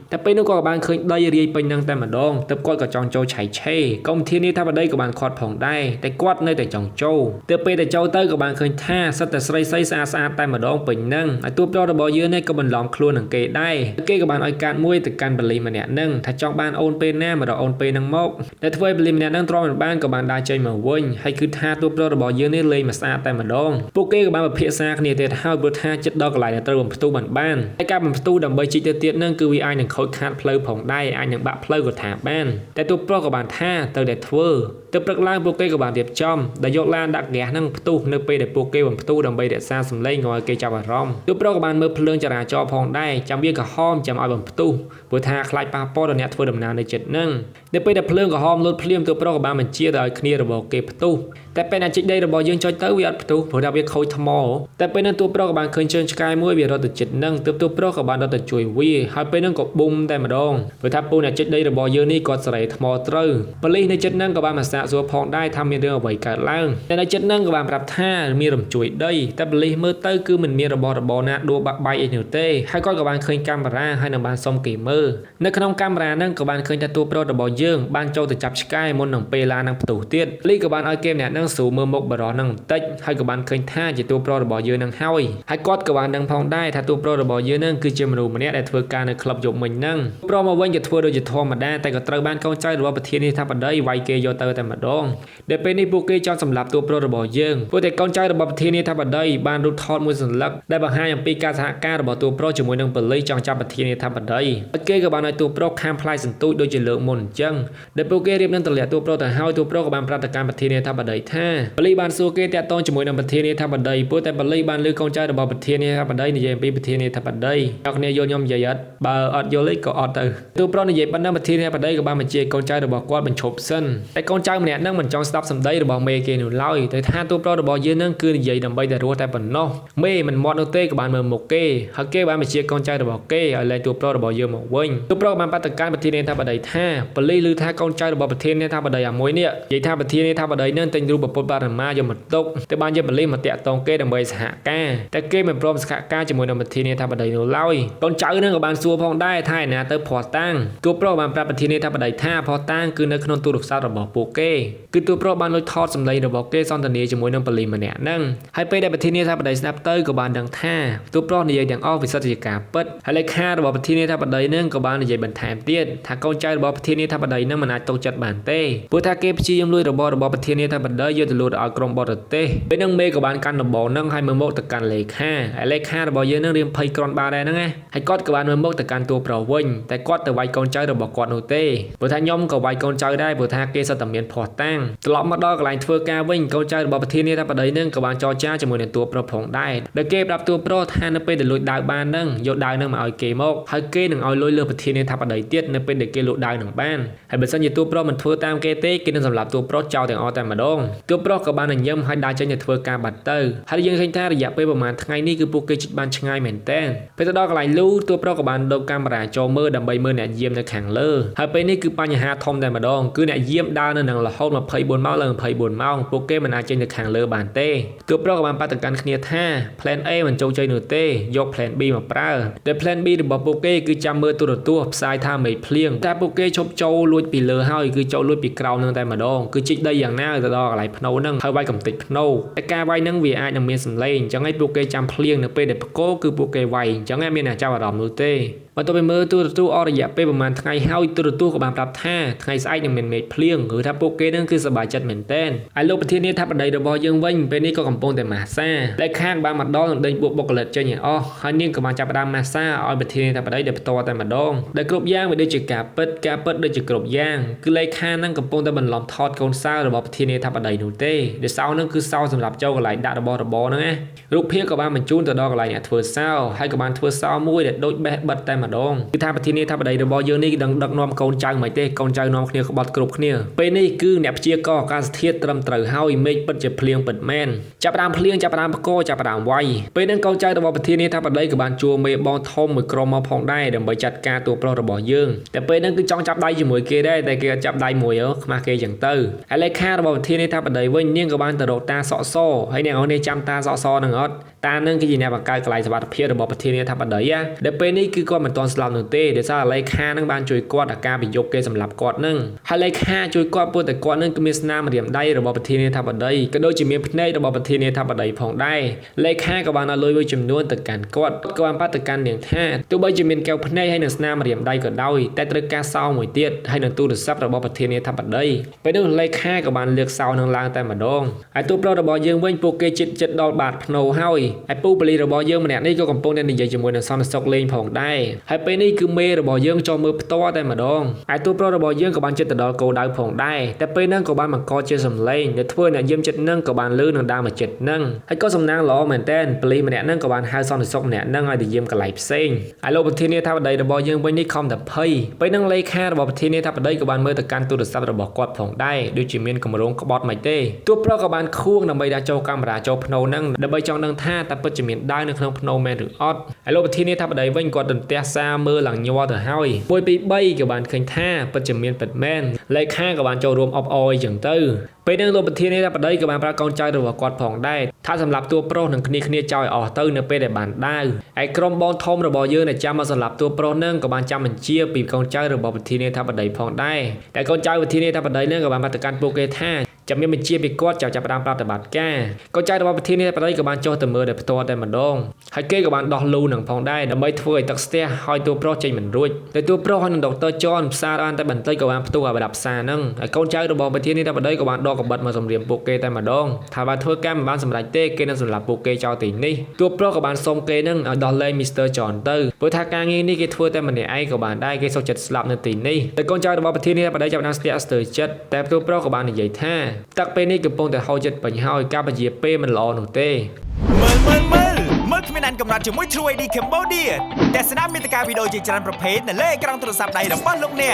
តែពេលនោះគាត់ក៏បានឃើញដីរាយពេញនឹងតែម្ដងទើបគាត់ក៏ចង់ចូលឆៃឆេកូនប្រធានាធិបតីក៏បានខាត់ផងដែរតែគាត់នៅតែចង់ចូលទើបពេលតែចូលទៅក៏បានឃើញថាសិតតែស្រីស្អាតតែម្ដងពេញនឹងហើយទូប្រុសរបស់យើងនេះក៏បន្លំខ្លួននឹងគេដែរគេក៏បានឲ្យកាតមួយទៅកាន់ប៉ូលីម្នាក់ហ្នឹងថាចង់បានអូនពេលណាមករកអូនពេលហ្នឹងមកតែធ្វើឲ្យប៉ូលីម្នាក់ហ្នឹងទ្រាំមិនបានក៏បានដើរចេញមកវិញហើយគឺថាទូប្រុសរបស់យើងនេះលេងមិនស្អាតតែម្ដងពួកគេក៏បានពិភាក្សាគ្នាទៀតហើយព្រោះថាចិត្តដល់កន្លែងដែលត្រូវបំផ្ទុះបានហើយការបំផ្ទុះដើម្បីជីកទៅទៀតហ្នឹងគឺវាអាចនឹងខូចខាតផ្លូវផងដែរអាចនឹងបាក់ផ្លូវក៏ថាបានតែទូប្រុសក៏បានថាត្រូវតែធ្វើទៅព្រឹកឡើងពួកគេក៏បានរៀបចំដែលយកឡានដាក់ហ្គាសហ្នឹងផ្ទុះនៅពេលដែលពួកគេបំផ្ទុះដើម្បីរក្សាសម្លេងឲ្យគេចាប់អារម្មណ៍ទូប្រុសក៏បានមើលភ្លើងចរាចរណ៍ផងដែរចាំវាក្រហមចាំឲ្យបំផ្ទុះព្រោះថាខ្លាចប៉ះពាល់ដល់អ្នកធ្វើដំណើរនៅចិត្តហ្នឹងនៅពេលដែលភ្លើងក្រហមលុតភ្លាមទូប្រុសក៏បានបញ្ជាទៅឲ្យគ្នារបស់គេផ្ទុះតែពេលអ្នកជីកដីរបស់យើងចុចទៅវាអត់ផ្ទុះព្រោះថាវាខូចថ្មតែពេលហ្នឹងទូប្រុសក៏បានឃើញជើងឆ្កែមួយវារត់ទៅចិត្តហ្នឹងទើបទូប្រុសក៏បានរត់ទៅជួយវាហើយពេលហ្នឹងក៏ប៊ុំតែម្ដងព្រោះថាពូអ្នកជីកដីរបស់យើងនេះគាត់សេរីថ្មត្រូវប៉ូលីសនៅចិត្តហ្នឹងក៏បានមកសាកសួរផងដែរថាមានរឿងអ្វីកើតឡើងតែនៅចិត្តហ្នឹងក៏បានប្រាប់ថាមានរំជួយដីតែប៉ូលីសមើលទៅគឺមិនមានរបស់របរណាដួលបាក់បែកអីនោះទេហើយគាត់ក៏បានឃើញកាមេរ៉ាហើយនឹងបានសុំគេមើលនៅក្នុងកាមេរ៉ាហ្នឹងក៏បានឃើញថាទូប្រុសរបស់យើងបានចូលទៅចាប់ឆ្កែមុននឹងពេលឡានហ្នឹងផ្ទុះទៀតប៉ូលីសក៏បានឲ្យគេម្នាក់ហ្នឹងស្រួលមើលមុខបរិះហ្នឹងបន្តិចហើយក៏បានឃើញថាជាទូប្រុសរបស់យើងហ្នឹងហើយគាត់ក៏បានដឹងផងដែរថាទូប្រុសរបស់យើងហ្នឹងគឺជាមនុស្សម្នាក់ដែលធ្វើការនៅក្លឹបយប់មិញហ្នឹងប្រុសមកវិញក៏ធ្វើដូចជាធម្មតាតែក៏ត្រូវបានកូនចៅរបស់ប្រធានាធិបតីវាយគេយកទៅតែម្ដងដែលពេលនេះពួកគេចង់សម្លាប់ទូប្រុសរបស់យើងព្រោះតែកូនចៅរបស់ប្រធានាធិបតីបានរូបថតមួយសន្លឹកដែលបង្ហាញអំពីការសហការរបស់ទូប្រុសជាមួយនឹងប៉ូលីសចង់ចាប់ប្រធានាធិបតីគេក៏បានឲ្យទូប្រុសខាំផ្លាយសន្ទូចដូចជាលើកមុនអញ្ចឹងដែលពួកគេរៀបនឹងទម្លាក់ទូប្រុសទៅហើយទូប្រុសក៏បានប្រាប់ទៅកាន់ប្រធានាធិបតីថាប៉ូលីសបានសួរគេតាក់ទងជាមួយនឹងប្រធានាធិបតីព្រោះតែប៉ូលីសបានលើកូនចៅរបស់ប្រធានាធិបតីនិយាយអំពីប្រធានាធិបតីអ្នកគ្នាយល់ខ្ញុំនិយាយអត់បើអត់យល់ក៏អត់ទៅទូប្រុសនិយាយប៉ុណ្ណឹងប្រធានាធិបតីក៏បានបញ្ជាកូនចៅរបស់គាត់បញ្ឈប់សិនតែកូនចៅម្នាក់ហ្នឹងមិនចង់ស្ដាប់សម្ដីរបស់មេគេនោះឡើយតែថាទូប្រុសរបស់យើងហ្នឹងគឺនិយាយដើម្បីតែរស់តែប៉ុណ្ណោះមេមិនមាត់នោះទេក៏បានមើលមុខគេហើយគេបានបញ្ជាកូនចៅរបស់គេឲ្យលែងទូប្រុសរបស់យើងមកវិញទូប្រុសបានបាត់ទៅកាន់ប្រធានាធិបតីថាប៉ូលីសឮថាកូនចៅរបស់ប្រធានាធិបតីអាមួយនេះនិយាយថាប្រធានាធិបតីនឹងទិញរូបពុទ្ធបរមាយកមកទុកតែបានយកប៉ូលីសមកតាក់ទងគេដើម្បីសហការតែគេមិនព្រមសហការជាមួយនឹងប្រធានាធិបតីនោះឡើយកូនចៅនឹងក៏បានសួរផងដែរថាឯណាទៅភ័ស្តុតាងទូប្រុសបានប្រាប់ប្រធានាធិបតីថាភ័ស្តុតាងគឺនៅក្នុងទូរស័ព្ទរបស់ពួកគេគឺទូប្រុសបានលុចថតសម្លេងរបស់គេសន្ទនាជាមួយនឹងប៉ូលីសម្នាក់ហ្នឹងហើយពេលដែលប្រធានាធិបតីស្ដាប់ទៅក៏បានដឹងថាទូប្រុសនិយាយទាំងអស់វាសិតជាការពិតហើយលេខារបស់ប្រធានាធិបតីហ្នឹងក៏បាននិយាយបន្ថែមទៀតថាកូនចៅរបស់ប្រធានាធិបតីហ្នឹងមិនអាចទុកចិត្តបានទេព្រោះថាគេព្យាយាមលួចរបស់ប្រធានាធិបតីយកទៅលួចឲ្យក្រុមបរទេសពេលហ្នឹងមេក៏បានកាន់ដំបងហ្នឹងហើយមើលមកទៅកាន់លេខាហើយលេខារបស់យើងហ្នឹងរៀងភ័យក្រន់បាដែរហ្នឹងណាហើយគាត់ក៏បានមើលមកទៅកាន់ទូប្រុសវិញតែគាត់ទៅវាយកូនចៅរបស់គាត់នោះទេព្រោះថាខ្ញុំក៏វាយកូនចៅដែរព្រោះថាគេសិតតែមានភ័ស្តុតាងត្រឡប់មកដល់កន្លែងធ្វើការវិញកូនចៅរបស់ប្រធានាធិបតីហ្នឹងក៏បានចរចាជាមួយនឹងទូប្រុសផងដែរដែលគេប្រាប់ទូប្រុសថានៅពេលដែលលួចដាវបានហ្នឹងយកដាវហ្នឹងមកឲ្យគេមកហើយគេនឹងឲ្យលុយលើប្រធានាធិបតីទៀតនៅពេលដែលគេលួចដាវនឹងបានហើយបើសិនជាទូប្រុសមិនធ្វើតាមគេទេគេនឹងសម្លាប់ទូប្រុសចោលទាំងអស់តែម្ដងទូប្រុសក៏បានញញឹមហើយដើរចេញទៅធ្វើការបាត់ទៅហើយយើងឃើញថារយៈពេលប្រហែលថ្ងៃនេះគឺពួកគេជិតបានឆ្ងាយមែនតើពេលទៅដល់កន្លែងលូទូប្រុសក៏បានដូរកាមេរ៉ាចូលមើលដើម្បីមើលអ្នកយាមនៅខាងលើហើយពេលនេះគឺបញ្ហាធំតែម្ដងគឺអ្នកយាមដើរនៅនឹងរហូត24ម៉ោងឡើង24ម៉ោងពួកគេមិនអាចចេញទៅខាងលើបានទេទូប្រុសក៏បានបាត់ទៅកាន់គ្នាថា Plan A មិនចូលជ័យនោះទេយក Plan B មកប្រើតែ Plan B របស់ពួកគេគឺចាំមើលទូរទស្សន៍ផ្សាយថាមេភ្លៀងតែពួកគេឈប់ចូលលួចពីលើហើយគឺចូលលួចពីក្រោមនឹងតែម្ដងគឺជីកដីយ៉ាងណាទៅដល់កន្លែងភ្នូហ្នឹងហើយវាយកំទេចភ្នូតែការវាយហ្នឹងវាអាចនឹងមានសម្លេងអញ្ចឹងហើយពួកគេចាំភ្លៀងនៅពេលដែលបកគោគឺពួកគេវាយអញ្ចឹងមានអ្នកចាប់អារម្មណ៍នោះទេ បន្ទាប់ពីមើលទូរទស្សន៍អស់រយៈពេលប្រហែលថ្ងៃហើយទូរទស្សន៍ក៏បានប្រាប់ថាថ្ងៃស្អែកនឹងមានមេឃភ្លៀងឬថាពួកគេនឹងគឺសប្បាយចិត្តមែនទែនហើយលោកប្រធានាធិបតីរបស់យើងវិញពេលនេះក៏កំពុងតែម៉ាស្សាដែលខាងបានមកដល់នឹងដេញពួកបុគ្គលិកចេញឲ្យអស់ហើយនាងក៏បានចាប់ផ្ដើមម៉ាស្សាឲ្យប្រធានាធិបតីដែលផ្ទាល់តែម្ដងដែលគ្រប់យ៉ាងវាដូចជាការពិតដូចជាគ្រប់យ៉ាងគឺលេខានឹងកំពុងតែបន្លំថតកូនសៅរបស់ប្រធានាធិបតីនោះទេដែលសៅនឹងគឺសៅសម្រាប់ចូលកន្លែងដាក់របស់របរហ្នឹងណារូបភាពក៏បានបញ្ជូនទៅដល់កន្លែងអ្នកធ្វើសៅហើយក៏បានធ្វើសៅមួយដែលដូចបេះបិទតែម្ដងគឺថាប្រធានាធិបតីរបស់យើងនេះដឹកនាំកូនចៅមិនទេកូនចៅនាំគ្នាក្បត់គ្រប់គ្នាពេលនេះគឺអ្នកព្យាករអាកាសធាតុត្រឹមត្រូវហើយមេឃពិតជាភ្លៀងពិតមែនចាប់ផ្ដើមភ្លៀងចាប់ផ្ដើមបកចាប់ផ្ដើមវាយពេលហ្នឹងកូនចៅរបស់ប្រធានាធិបតីក៏បានជួមេបងធំមួយក្រុមមកផងដែរដើម្បីចាត់ការតួប្រុសរបស់យើងតែពេលហ្នឹងគឺចង់ចាប់ដៃជាមួយគេដែរតែគេអត់ចាប់ដៃមួយខ្មាស់គេចឹងទៅហើយលេខារបស់ប្រធានាធិបតីវិញនាងក៏បានទៅរកតាសក់សហើយអ្នកនរនេះចាំតាសក់សនឹងអត់តានឹងគឺជាអ្នកបង្កើតកន្លែងសុវត្ថិភាពរបស់ប្រធានាធិបតីដែលពេលនេះគឺគាត់មិនទាន់ស្លាប់នោះទេដោយសារលេខានឹងបានជួយគាត់ដល់ការប្រយុទ្ធគេសម្លាប់គាត់នឹងហើយលេខាជួយគាត់ព្រោះតែគាត់នឹងគឺមានស្នាមម្រាមដៃរបស់ប្រធានាធិបតីក៏ដូចជាមានភ្នែករបស់ប្រធានាធិបតីផងដែរលេខាក៏បានឲ្យលុយមួយចំនួនទៅកាន់គាត់ក៏បានបាត់ទៅកាន់នាងថាទោះបីជាមានកែវភ្នែកហើយនឹងស្នាមម្រាមដៃក៏ដោយតែត្រូវការសោមួយទៀតហើយនឹងទូរស័ព្ទរបស់ប្រធានាធិបតីពេលនោះលេខាក៏បានលើកសោនឹងឡើងតែម្ដងហើយទូប្រុសរបស់យើងវិញពួកគេចិត្តដល់បាតភ្នោហើយហើយពូប៉ូលីសរបស់យើងម្នាក់នេះក៏កំពុងតែនិយាយជាមួយនឹងសន្តិសុខលេងផងដែរហើយពេលនេះគឺមេរបស់យើងចូលមើលផ្ទាល់តែម្ដងហើយទូប្រុសរបស់យើងក៏បានចិត្តទៅដល់គោលដៅផងដែរតែពេលហ្នឹងក៏បានបង្កជាសំឡេងដែលធ្វើអ្នកយាមចិត្តហ្នឹងក៏បានលឺនឹងដើមមកចិត្តហ្នឹងហើយក៏សំណាងល្អមែនតើប៉ូលីសម្នាក់ហ្នឹងក៏បានហៅសន្តិសុខម្នាក់ហ្នឹងឲ្យទៅយាមកន្លែងផ្សេងហើយលោកប្រធានាធិបតីរបស់យើងវិញនេះខំតែភ័យពេលហ្នឹងលេខារបស់ប្រធានាធិបតីក៏បានមើលទៅកាន់ទូរស័ព្ទរបស់គាត់ផងដែរដូចជាមានកម្រងក្បត់មិនទេទូប្រុសក៏បានខួងដើម្បីដាក់ចូលកាមេរ៉ាចូលភ្នោហ្នឹងដើម្បីចង់ដឹងថាតើពិតជាមានដាវនៅក្នុងភ្នោមែនឬអត់ហើយលោកប្រធានាធិបតីវិញគាត់ទន្ទះសារមើលឡើងញ័រទៅហើយ1 2 3ក៏បានឃើញថាពិតជាមានពិតមែនលេខាក៏បានចូលរួមអបអរអីចឹងទៅពេលហ្នឹងលោកប្រធានាធិបតីក៏បានប្រាប់កូនចៅរបស់គាត់ផងដែរថាសម្រាប់តួប្រុសនឹងគ្នាចោលឲ្យអស់ទៅនៅពេលដែលបានដាវហើយក្រុមបងធំរបស់យើងដែលចាំមកសម្រាប់តួប្រុសហ្នឹងក៏បានចាំបញ្ជាពីកូនចៅរបស់ប្រធានាធិបតីផងដែរតែកូនចៅប្រធានាធិបតីហ្នឹងក៏បានបាត់ទៅកាន់ពួកគេថាចាំមានបញ្ជាពីគាត់ចាប់ផ្ដើមប្រាប់ទៅបាត់ការកូនចៅរបស់ប្រធានាធិបតីក៏បានចុះទៅមើលតែផ្ទាល់តែម្ដងហើយគេក៏បានដោះលូនឹងផងដែរដើម្បីធ្វើឲ្យទឹកស្ទះហើយតួប្រុសចេញមិនរួចតែតួប្រុសហើយនឹងដុកទ័រចនផ្សារបានតែបន្តិចក៏បានផ្ទុះឲ្យប្រដាប់ផ្សារហ្នឹងហើយកូនចៅរបស់ប្រធានាធិបតីក៏បានដកកបិតមកសម្រាមពួកគេតែម្ដងថាបើធ្វើការមិនបានសម្រេចទេគេនឹងសម្លាប់ពួកគេចោលទីនេះតួប្រុសក៏បានសុំគេនឹងឲ្យដោះលែង Mr. John ទៅព្រោះថាការងារនេះគេធ្វើតែម្នាក់ឯងក៏បានដែរគេសុខចិត្តស្លាប់នៅទីនេះតែកូនចៅរបស់ប្រធានាធិបតីចាប់ផ្ដើមស្ទាក់ស្ទើរចិត្តតែតួប្រុសក៏បាននិយាយថាទឹកពេលនេះកំពុងតែហូរចិត្តពេញហើយការពជាពេលមិនល្អនោះទេ
មើលគ្មានអានកំណត់ជាមួយ True ID Cambodia ទស្សនាមេតិកាវីដេអូជាច្រើនប្រភេទនៅលើអេក្រង់ទូរស័ព្ទដៃរបស់លោកអ្ន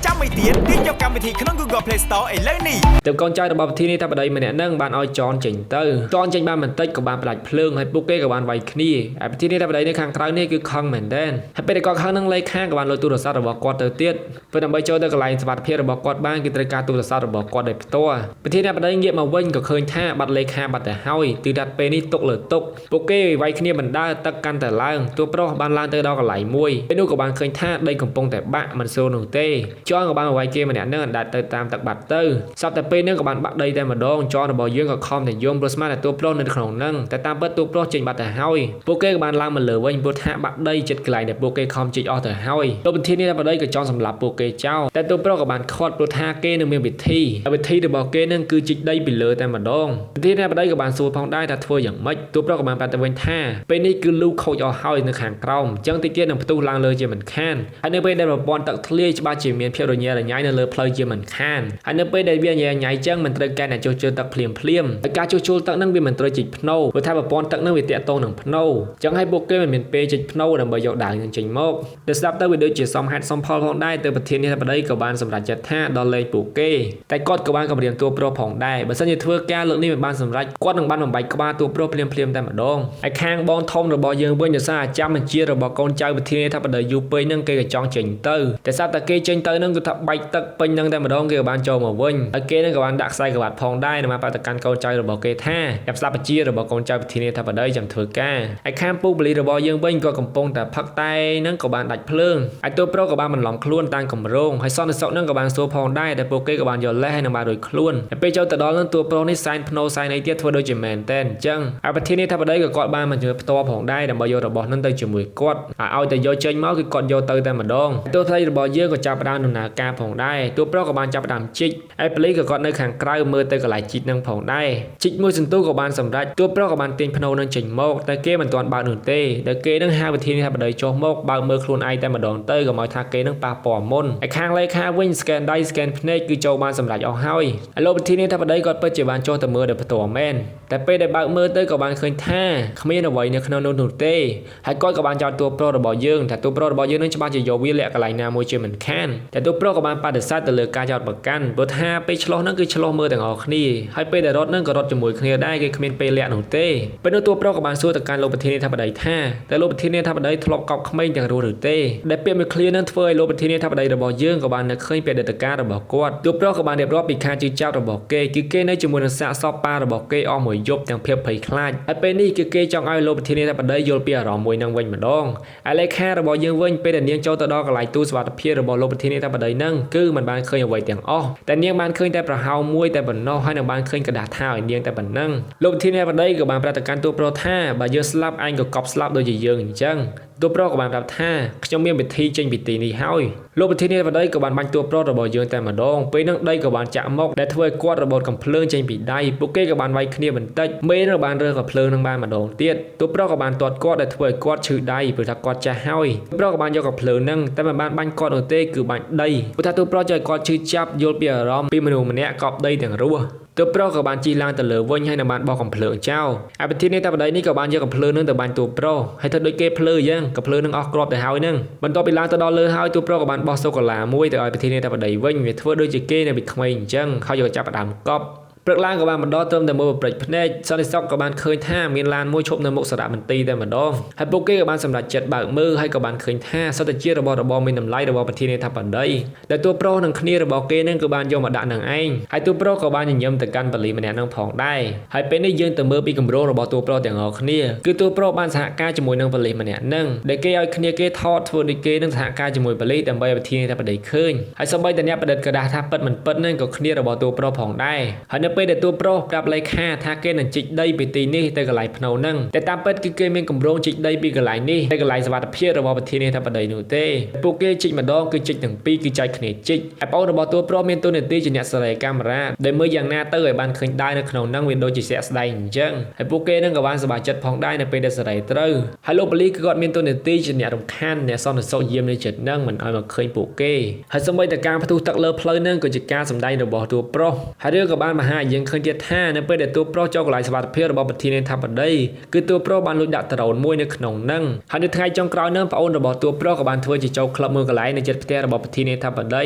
កចាំមិនទៀតទាញយកកម្មវិធីក្នុង Google Play Store ឥឡូវនេះទ
ៅកូនចៅរបស់ប្រធានាធិបតីម្នាក់ហ្នឹងបានឲ្យចនចេញទៅចនចេញបានបន្តិចក៏បានផ្ដាច់ភ្លើងហើយពួកគេក៏បានវាយគ្នាហើយប្រធានាធិបតីនៅខាងក្រៅនេះគឺខឹងមែនទែនហើយពេលដែលគាត់ខឹងនឹងលេខាក៏បានលុយទូរស័ព្ទរបស់គាត់ទៅទៀតពេលដើម្បីចូលទៅកន្លែងសុវត្ថិភាពរបស់គាត់បានគឺត្រូវការទូរស័ព្ទរបស់គាត់ដោយផ្ទាល់ប្រធានាធិបតីងាកមកវិញក៏ឃើញថាបាត់លេខាបាត់ទៅហើយទិដ្ឋាត់ពេលនេះទុកលើទុកពួកគេវាយគ្នាបណ្ដើរទឹកកាន់តែឡើងតួប្រុសបានឡើងទៅដល់កន្លែងមួយពេលនោះក៏បានឃើញថាដីកំពុងតែបាក់មិនស្រួលនោះទេចនក៏បានវាយគេម្នាក់នឹងដាច់ទៅតាមទឹកបាត់ទៅសពតែពេលនឹងក៏បានបាក់ដីតែម្ដងចនរបស់យើងក៏ខំតែយំព្រោះស្មានតែតួប្រុសនៅក្នុងហ្នឹងតែតាមពិតតួប្រុសចេញបាត់ទៅហើយពួកគេក៏បានឡើងមកលើវិញព្រោះថាបាក់ដីចិត្តកន្លែងដែលពួកគេខំជីកអស់ទៅហើយលោកប្រធានាធិបតីក៏ចង់សម្លាប់ពួកគេចោលតែតួប្រុសក៏បានខាត់ព្រោះថាគេនឹងមានវិធីរបស់គេនឹងគឺជីកដីពីលើតែម្ដងប្រធានាធិបតីក៏បានសួរផងដែរថាធ្វើយ៉ាងម៉េចតួប្រុសក៏បានប្រាប់ទៅវិញថាពេលនេះគឺលូខូចអស់ហើយនៅខាងក្រោមអញ្ចឹងតិចទៀតនឹងផ្ទុះឡើងលើជាមិនខានហើយនៅពេលដែលប្រព័ន្ធទឹកធ្លាយច្បាស់ជាមានភាពរញ៉េរញ៉ៃនៅលើផ្លូវជាមិនខានហើយនៅពេលដែលវារញ៉េរញ៉ៃអញ្ចឹងមិនត្រូវការអ្នកជួសជុលទឹកភ្លាមហើយការជួសជុលទឹកនឹងវាមិនត្រូវជីកភ្នោព្រោះថាប្រព័ន្ធទឹកនឹងវាតាក់ទងនឹងភ្នោអញ្ចឹងហើយពួកគេមិនមានពេលជីកភ្នោដើម្បីយកដាវនឹងចេញមកតែស្ដាប់ទៅវាដូចជាសមហេតុសមផលផងដែរទៅប្រធានាធិបតីក៏បានសម្រេចចិត្តថាដល់លេងពួកគេតែគាត់ក៏បានគម្រាមតួប្រុសផងដែរបើសិនជាធ្វើការលើកនេះមិនបានសម្រេចគាត់នឹងបានបំបែកក្បាលតួប្រុសភ្លាមតែម្ដងហើយខាងបងធំរបស់យើងវិញដោយសារអាចាំបញ្ជារបស់កូនចៅប្រធានាធិបតីយូពេញនឹងគេក៏ចង់ចេញទៅតែស្រាប់តែគេចេញទៅនឹងគឺថាបែកទឹកពេញនឹងតែម្ដងគេក៏បានចូលមកវិញហើយគេនឹងក៏បានដាក់ខ្សែក្រវ៉ាត់ផងដែរនៅមកបដកម្មកូនចៅរបស់គេថាចាប់ស្ដាប់បញ្ជារបស់កូនចៅប្រធានាធិបតីចាំធ្វើការហើយខាងពូប៉ូលីសរបស់យើងវិញក៏កំពុងតែផឹកតែនឹងក៏បានដាច់ភ្លើងហើយតួប្រុសក៏បានបន្លំខ្លួនតាមគម្រោងហើយសន្តិសុខនឹងក៏បានសួរផងដែរតែពួកគេក៏បានយកលេសហើយនឹងបានរួចខ្លួនហើយពេលចូលទៅដល់នឹងតួប្រុសនេះសែនភ្នោសែនអីទៀតធ្វើដូចជាមែនតែអញ្ចឹងហើយប្រធានាធិបតីក៏គាត់បានបញ្ ជំនួយផ្ទាល់ផងដែរដើម្បីយករបស់នឹងទៅជាមួយគាត់ឲ្យតែយកចេញមកគឺគាត់យកទៅតែម្ដងទោះថ្លៃរបស់យើងក៏ចាប់ផ្ដើមដំណើរការផងដែរតួប្រុសក៏បានចាប់ផ្ដើមជីកឯប៉ូលីសក៏គាត់នៅខាងក្រៅមើលទៅកន្លែងជីកនឹងផងដែរជីកមួយសន្ទុះក៏បានសម្រេចតួប្រុសក៏បានទាញភ្នូនឹងចេញមកតែគេមិនទាន់បើកនោះទេដែលគេនឹងហៅវិធានថាបដិចុះមកបើកមើលខ្លួនឯងតែម្ដងទៅក៏មកថាគេនឹងប៉ះពាល់មុនឯខាងលេខាវិញ scan ដៃ scan ភ្នែកគឺចូលបានសម្រេចអស់ហើយឥឡូវវិធានថាបដិគាត់ពិតជាបានចុះទៅមើលដោយផ្ទាល់មែនតែពេលដែលបើកមើលទៅក៏បានឃើញថាគ្មានអ្វីនៅក្នុងនោះទេហើយគាត់ក៏បានចោទតួប្រុសរបស់យើងថាតួប្រុសរបស់យើងនឹងច្បាស់ជាយកវាលាក់កន្លែងណាមួយជាមិនខានតែតួប្រុសក៏បានបដិសេធទៅលើការចោទប្រកាន់ព្រោះថាពេលឆ្លោះហ្នឹងគឺឆ្លោះមើលទាំងអស់គ្នាហើយពេលដែលរត់ហ្នឹងក៏រត់ជាមួយគ្នាដែរគេគ្មានពេលលាក់នោះទេពេលនោះតួប្រុសក៏បានសួរទៅកាន់លោកប្រធានាធិបតីថាតែលោកប្រធានាធិបតីធ្លាប់កប់ក្មេងទាំងរស់ឬទេដែលពាក្យមួយឃ្លាហ្នឹងធ្វើឲ្យលោកប្រធានាធិបតីរបស់យើងក៏បាននឹកឃើញពីអតីតកាលរបស់គាត់តួប្រុសក៏បានរៀបរាប់ពីការជឿចាប់របស់គេគឺគេនៅជាមួយនឹងសាកសពប៉ារបស់គេអស់មួយយប់ទាំងភាពភ័យខ្លាចហើយពេលនេះគឺគេចង់ឲ្យលោកប្រធានាធិបតីយល់ពីអារម្មណ៍មួយហ្នឹងវិញម្ដងឯលេខារបស់យើងវិញពេលដែលនាងចូលទៅដល់កន្លែងទូសុវត្ថិភាពរបស់លោកប្រធានាធិបតីហ្នឹងគឺមិនបានឃើញអ្វីទាំងអស់តែនាងបានឃើញតែប្រហោងមួយតែប៉ុណ្ណោះហើយនឹងបានឃើញกระดาษថាឲ្យនាងតែប៉ុណ្ណឹងលោកប្រធានាធិបតីក៏បានប្រាប់ទៅកាន់តួប្រុសថាបើយើងស្លាប់ឯងក៏កប់ស្លាប់ដូចជាយើងអញ្ចឹងតួប្រុសក៏បានប្រាប់ថាខ្ញុំមានវិធីចេញពីទីនេះហើយលោកប្រធានាធិបតីក៏បានបាញ់តួប្រុសរបស់យើងតែម្ដងពេលហ្នឹងដីក៏បានចាក់មកដែលធ្វើឲ្យគាត់របូតកំភ្លើងចេញពីដៃពួកគេក៏បានវាយគ្នាបន្តិចមេនឹងបានរើសកំភ្លើងនឹងបានម្ដងទៀតតួប្រុសក៏បានទាត់គាត់ដែលធ្វើឲ្យគាត់ឈឺដៃព្រោះថាគាត់ចាស់ហើយតួប្រុសក៏បានយកកំភ្លើងហ្នឹងតែមិនបានបាញ់គាត់នោះទេគឺបាញ់ដីព្រោះថាតួប្រុសចង់ឲ្យគាត់ឈឺចាប់យល់ពីអារម្មណ៍ពីមនុស្សម្នាក់កប់ដីទាំងរស់តួប្រុសក៏បានជិះឡើងទៅលើវិញហើយនឹងបានបោះកំភ្លើងចោលឯប្រធានាធិបតីនេះក៏បានយកកំភ្លើងនឹងទៅបាញ់តួប្រុសហើយធ្វើដូចគេភ្លើអញ្ចឹងកំភ្លើងនឹងអស់គ្រាប់ទៅហើយនឹងបន្ទាប់ពីឡើងទៅដល់លើហើយតួប្រុសក៏បានបោះសូកូឡាមួយទៅឲ្យប្រធានាធិបតីវិញវាធ្វើដូចជាគេនៅពីក្មេងអញ្ចឹងហើយយកចាប់ផ្ដើមកប់ព្រឹកឡើងក៏បានបន្តត្រឹមតែមើលប្រព្រឹត្តភ្នែកសន្តិសុខក៏បានឃើញថាមានឡានមួយឈប់នៅមុខសារមន្ទីរតែម្ដងហើយពួកគេក៏បានសម្រេចចិត្តបើកមើលហើយក៏បានឃើញថាសត្វជារបស់របរមានតម្លៃរបស់ប្រធានាធិបតីដែលតួប្រុសនឹងគ្នារបស់គេនឹងក៏បានយកមកដាក់នឹងឯងហើយតួប្រុសក៏បានញញឹមទៅកាន់ប៉ូលីសម្នាក់នឹងផងដែរហើយពេលនេះយើងទៅមើលពីគម្រោងរបស់តួប្រុសទាំងអស់គ្នាគឺតួប្រុសបានសហការជាមួយនឹងប៉ូលីសម្នាក់នឹងដែលគេឲ្យគ្នាគេថតធ្វើដូចគេនឹងសហការជាមួយប៉ូលីសដើម្បីឲ្យប្រធានាធិបតីឃើញហើយសូម្បីតែអ្នកប្រឌិតกระดาษថាពិតមិនពិតនឹងក៏គ្នារបស់តួប្រុសផងដែរហើយនៅពេលដែលតួប្រុសប្រាប់លេខាថាគេនឹងជីកដីពីទីនេះទៅកន្លែងភ្នៅហ្នឹងតែតាមពិតគឺគេមានគម្រោងជីកដីពីកន្លែងនេះទៅកន្លែងសុវត្ថិភាពរបស់ប្រធានាធិបតីនោះទេពួកគេជីកម្ដងគឺជីកទាំងពីរគឺចែកគ្នាជីកឯប្អូនរបស់តួប្រុសមានតួនាទីជាអ្នកសេរីកាមេរ៉ាដែលមើលយ៉ាងណាទៅឲ្យបានឃើញដែរនៅក្នុងហ្នឹងវាដូចជាស្ដែងអញ្ចឹងហើយពួកគេនឹងក៏បានសប្បាយចិត្តផងដែរនៅពេលដែលសេរីត្រូវហើយលោកប៉ូលីសគឺគាត់មានតួនាទីជាអ្នករំខានអ្នកសន្តិសុខយាមនៅចិត្តហ្នឹងមិនឲ្យមកឃើញពួកគេហើយសូម្បីតែការផ្ទុះទឹកលើផ្លូវហ្នឹងក៏ជាការសម្ដែងរបស់តួប្រុសហើយរឿងក៏បានបង្ហាញយើងឃើញទៀតថានៅពេលដែលតួប្រុសចូលកន្លែងសុវត្ថិភាពរបស់ប្រធានាធិបតីគឺតួប្រុសបានលួចដាក់ដ្រូនមួយនៅក្នុងហ្នឹងហើយនៅថ្ងៃចុងក្រោយហ្នឹងប្អូនរបស់តួប្រុសក៏បានធ្វើជាចូលក្លឹបមួយកន្លែងនៅជិតផ្ទះរបស់ប្រធានាធិបតី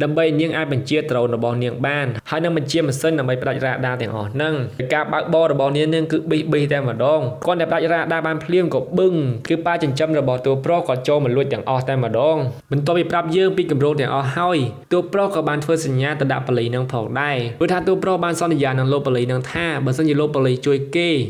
ដើម្បីនាងអាចបញ្ជាដ្រូនរបស់នាងបានហើយនឹងបញ្ជាម៉ាស៊ីនដើម្បីផ្ដាច់រ៉ាដាទាំងអស់ហ្នឹងការបើកបររបស់នាងនឹងគឺប៊ីសតែម្ដងគាត់តែផ្ដាច់រ៉ាដាបានភ្លាមក៏បឹងគឺប៉ាចិញ្ចឹមរបស់តួប្រុសក៏ចូលមកលួចទាំងអស់តែម្ដងបន្ទាប់ពីប្រាប់យើងពីគម្រោងទាំងអស់ហើយតួប្រុសក៏បានធ្វើសញ្ញាទៅដាក់ប៉ូលីសនឹងផងដែរព្រោះថាតួប្រុសបានសន្យានឹងលោកប៉ូលីសនឹងថាបើសិនជាលោកប៉ូលីសជួយ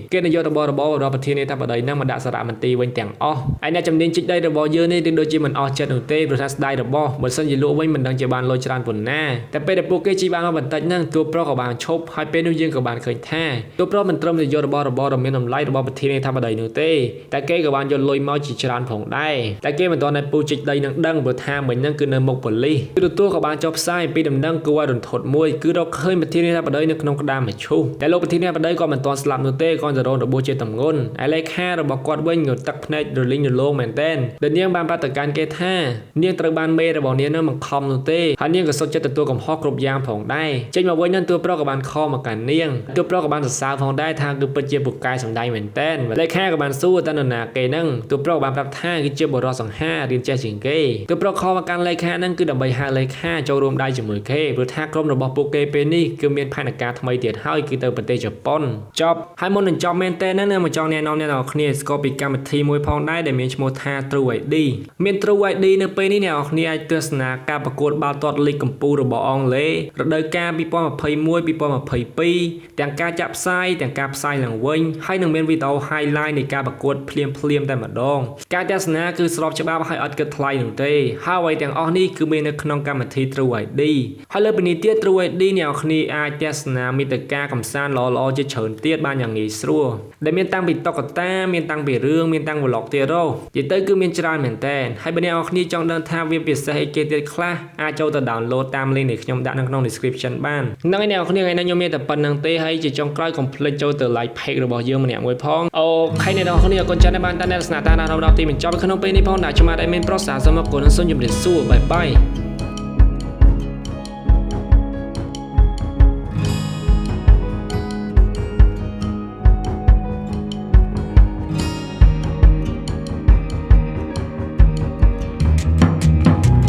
គេនឹងយករបស់របស់ប្រធានាធិបតីនឹងមកដាក់សារមន្ទីរវិញទាំងអស់ហើយអ្នកជំនាញជីកដីរបស់យើងនេះដូចជាមិនអស់ចិត្តនោះទេព្រោះថាស្ដាយរបស់បើសិនជាលក់វិញមិនដឹងជាបានលុយច្រើនប៉ុណ្ណាតែពេលដែលពួកគេជីកបានមកបន្តិចហ្នឹងតួប្រុសក៏បានឈប់ហើយពេលនោះយើងក៏បានឃើញថាតួប្រុសមិនត្រឹមតែយករបស់ដ៏មានតម្លៃរបស់ប្រធានាធិបតីនោះទេតែគេក៏បានយកលុយមកជាច្រើនផងដែរតែគេមិនទាន់តែពូជីកដីនឹងដឹងព្រោះថាមិញហ្នឹងគឺនៅមុខប៉ូលីសគឺទទួលក៏បានចុះផ្សាយពីដំណឹងគួរឲ្យរន្ធត់មួយគឺរកឃើញប្រធានាធិបតីនៅក្នុងក្តារមឈូសតែលោកប្រធានាធិបតីក៏មិនទាន់ស្លាប់នោះទេគាត់ទៅរងរបួសជាទម្ងន់ឯលេខារបស់គាត់វិញក៏ទឹកភ្នែករលីងរលោងមែនតែនដែលនាងបានប្រាប់ទៅកាន់គេថានាងត្រូវបានមេរបស់នាងនឹងបង្ខំនោះទេហើយនាងក៏សុខចិត្តទទួលកំហុសគ្រប់យ៉ាងផងដែរចេញមកវិញនឹងតួប្រុសក៏បានខំមកកាន់នាងតួប្រុសក៏បានសរសើរផងដែរថាគឺពិតជាពូកែសម្ដែងមែនតែនលេខាក៏បានសួរតើនរណាគេនឹងតួប្រុសបានប្រាប់ថាគឺជាបរិសុសង្ហារៀនចេះជាងគេតួប្រុសខំមកកាន់លេខានឹងគឺដើម្បីហៅលេខាចូលរួមដៃជាមួយគេព្រោះថាក្រុមរបស់ពួកគេពេលនេះគឺមានផែនការថ្មីទៀតហើយគឺទៅប្រទេសជប៉ុនចប់ហើយមុននឹងចប់មែនតើនឹងមកចង់ណែនាំអ្នកនរគ្នាស្គាល់ពីកម្មវិធីមួយផងដែរដែលមានឈ្មោះថា True ID មាន True ID នៅពេលនេះអ្នកនរគ្នាអាចទស្សនាការប្រកួតបាល់ទាត់លីកកំពូលរបស់អង់គ្លេសរដូវកាល 2021-2022 ទាំងការចាក់ផ្សាយទាំងការផ្សាយឡើងវិញហើយនឹងមានវីដេអូ highlight នៃការប្រកួតភ្លាមតែម្ដងការទស្សនាគឺស្របច្បាប់ហើយអត់គិតថ្លៃនោះទេហើយអ្វីទាំងអស់នេះគឺមាននៅក្នុងកម្មវិធី True ID ហើយលើពីនេះទៀត True ID អ្នកនរគ្នាអាចទស្សនា នាមីតការកំសាន្តល្អៗជាច្រើនទៀតបានយ៉ាងងាយស្រួលដែលមានតាំងពីតុក្កតាមានតាំងពីរឿងមានតាំង vlog ទៀតរោនិយាយទៅគឺមានច្រើនមែនតើហើយបើអ្នកនរគ្នាចង់ដឹងថាវាពិសេសអីគេទៀតខ្លះអាចចូលទៅ download តាម link ដែលខ្ញុំដាក់នៅក្នុង description បានហ្នឹងហើយអ្នកនរគ្នាថ្ងៃនេះខ្ញុំមានតែប៉ុណ្្នឹងទេហើយជាចុងក្រោយកុំភ្លេចចូលទៅ like page របស់យើងម្នាក់មួយផងអូខេអ្នកនរគ្នាអរគុណច្រើនដែលបានតាមអ្នកស្នាតាដល់ទីបញ្ចប់ក្នុងពេលនេះផងដែលខ្ញុំអាចមានប្រុសសាសូមអរគុណនិងសូមជម្រាបសួរបាយបាយ